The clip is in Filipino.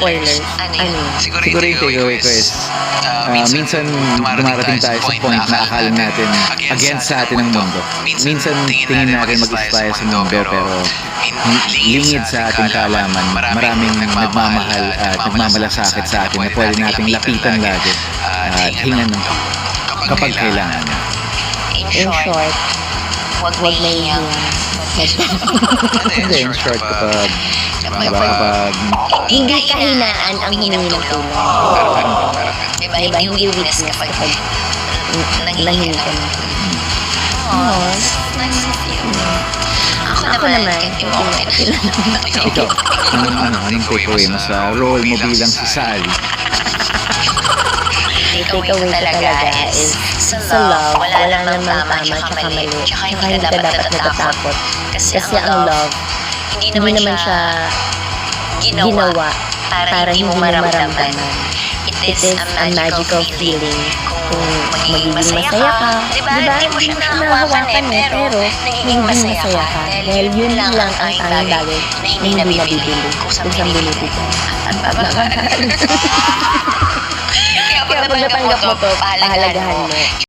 spoilers, ano yun? Siguro yung takeaway ko is, minsan dumarating tayo sa point na akala natin against sa atin ang mundo. Minsan tingin natin mag-isa tayo sa mundo, pero lingid sa ating kaalaman, maraming nagmamahal at nagmamalasakit sa atin na pwede nating lapitan lagi at hingan kapag kailangan. In short, wag may hiyang Hindi, in short, kapag hindi kahinaan ang hiningi ng tulong. Diba? Diba? Hindi Hindi weakness weakness kapag kapag nangingi nangingi ka ka ng ng tulong. Oh, nice of you. Ako naman, kahit yung okay Ikaw, anong takeaway mo sa role mo bilang si Sally? Takeaway ko talaga is sa love, wala namang tama tsaka mali. Tsaka hindi ka dapat natatakot. Kasi ang love, hindi naman siya ginawa para hindi mo maramdaman. It is a magical feeling kung magiging masaya ka. Diba? Hindi mo siya nahawakan pero nagiging masaya ka. Dahil yun lang ang tanging bagay na hindi nabibili kung sa binibili ko. At pagmamahal. Kaya pag natanggap mo to, pahalagahan mo.